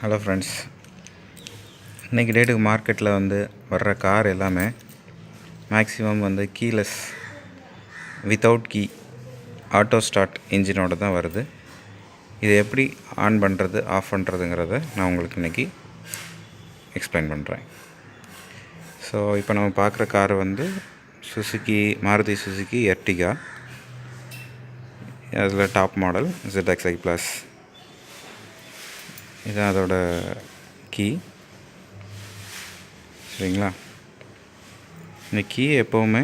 Hello friends, இன்றைக்கி டேட்டுக்கு மார்க்கெட்டில் வர்ற கார் எல்லாமே maximum keyless without key auto start இன்ஜினோடு தான் வருது. இதை எப்படி ஆன் பண்ணுறது ஆஃப் பண்ணுறதுங்கிறத நான் உங்களுக்கு இன்றைக்கி எக்ஸ்பிளைன் பண்ணுறேன். ஸோ இப்போ நம்ம பார்க்குற கார் மாருதி சுசுகி எர்டிகா. அதில் டாப் மாடல் ZXi ப்ளஸ். இதுதான் அதோட கீ. சரிங்களா? இந்த கீ எப்போவுமே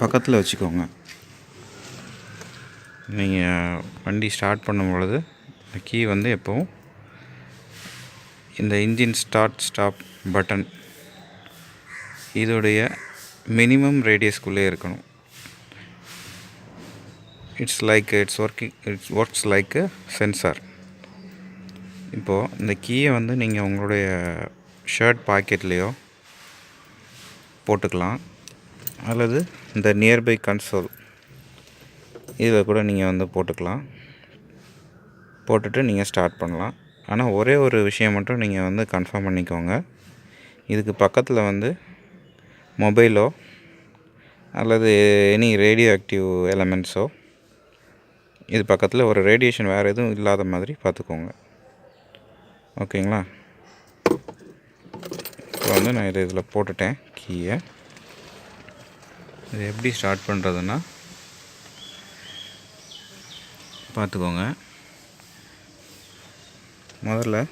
பக்கத்தில் வச்சுக்கோங்க. நீங்கள் வண்டி ஸ்டார்ட் பண்ணும் பொழுது இந்த கீ எப்போவும் இந்த இன்ஜின் ஸ்டாப் பட்டன் இதோடைய மினிமம் ரேடியஸ்குள்ளே இருக்கணும். It's works like a sensor. இப்போது இந்த கீயை நீங்கள் உங்களுடைய ஷர்ட் பாக்கெட்லேயோ போட்டுக்கலாம், அல்லது இந்த நியர்பை கன்சோல் இதில் கூட நீங்கள் போட்டுக்கலாம். போட்டுட்டு நீங்கள் ஸ்டார்ட் பண்ணலாம். ஆனால் ஒரே ஒரு விஷயம் மட்டும் நீங்கள் கன்ஃபார்ம் பண்ணிக்கோங்க. இதுக்கு பக்கத்தில் மொபைலோ அல்லது எனி ரேடியோ ஆக்டிவ் எலமெண்ட்ஸோ இது பக்கத்தில் ஒரு ரேடியேஷன் வேறு எதுவும் இல்லாத மாதிரி பார்த்துக்கோங்க. ஓகேங்களா? இப்போ நான் இதில் போட்டுட்டேன் கீயை. இது எப்படி ஸ்டார்ட் பண்ணுறதுன்னா பார்த்துக்கோங்க. முதல்ல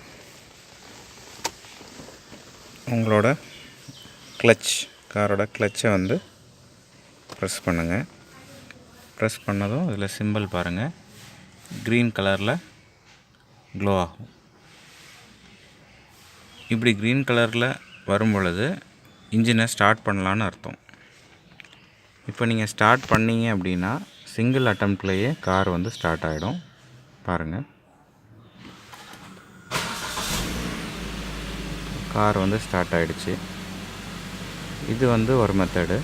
உங்களோட காரோட கிளச்சை ப்ரெஸ் பண்ணுங்கள். ப்ரெஸ் பண்ணதும் இதில் சிம்பிள் பாருங்கள், க்ரீன் கலரில் க்ளோ ஆகும். இப்படி க்ரீன் கலரில் வரும் பொழுது இன்ஜினை ஸ்டார்ட் பண்ணலான்னு அர்த்தம். இப்போ நீங்கள் ஸ்டார்ட் பண்ணீங்க அப்படின்னா சிங்கிள் அட்டம்ப்ட்லேயே கார் ஸ்டார்ட் ஆகிடும். பாருங்கள், கார் ஸ்டார்ட் ஆகிடுச்சு. இது ஒரு மெத்தடு.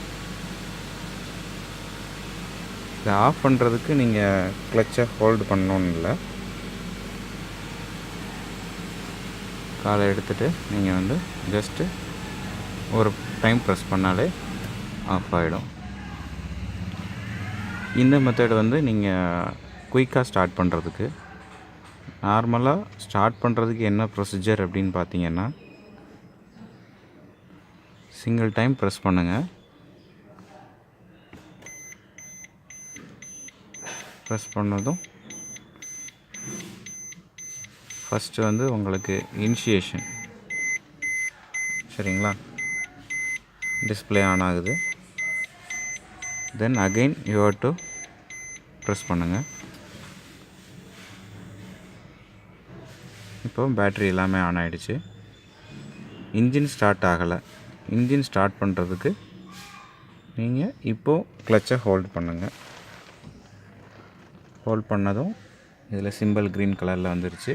இதை ஆஃப் பண்ணுறதுக்கு நீங்கள் கிளச்சை ஹோல்டு பண்ணணுன்னு இல்லை. காலை எடுத்துகிட்டு நீங்கள் ஜஸ்ட்டு ஒரு டைம் ப்ரெஸ் பண்ணாலே ஆஃப் ஆகிடும். இந்த மெத்தட் நீங்கள் குயிக்காக ஸ்டார்ட் பண்ணுறதுக்கு. நார்மலாக ஸ்டார்ட் பண்ணுறதுக்கு என்ன ப்ரொசீஜர் அப்படின்னு பார்த்தீங்கன்னா, சிங்கிள் டைம் ப்ரெஸ் பண்ணுங்கள். ப்ரெஸ் பண்ணதும் ஃபஸ்ட்டு உங்களுக்கு இனிஷியேஷன், சரிங்களா, டிஸ்பிளே ஆன் ஆகுது. Then again you have to press பண்ணுங்கள். இப்போ பேட்ரி எல்லாமே ஆன் ஆகிடுச்சு. இன்ஜின் ஸ்டார்ட் ஆகலை. இன்ஜின் ஸ்டார்ட் பண்ணுறதுக்கு நீங்கள் இப்போது கிளச்சை ஹோல்ட் பண்ணுங்கள். ஹோல்ட் பண்ணதும் இதில் சிம்பிள் க்ரீன் கலரில் வந்துருச்சு.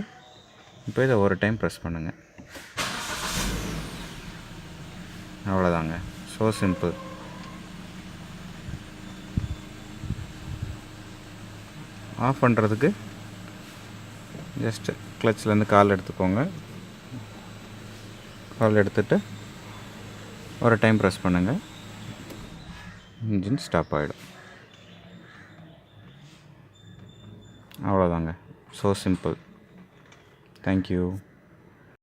இப்போ இதை ஒரு டைம் ப்ரெஸ் பண்ணுங்கள். அவ்வளோதாங்க. So simple. ஆஃப் பண்ணுறதுக்கு ஜஸ்ட்டு கிளச்சிலேருந்து கால் எடுத்துக்கோங்க. கால் எடுத்துகிட்டு ஒரு டைம் ப்ரெஸ் பண்ணுங்கள். இன்ஜின் ஸ்டாப் ஆகிடும். அவ்வளோதாங்க. So simple. தேங்க்யூ.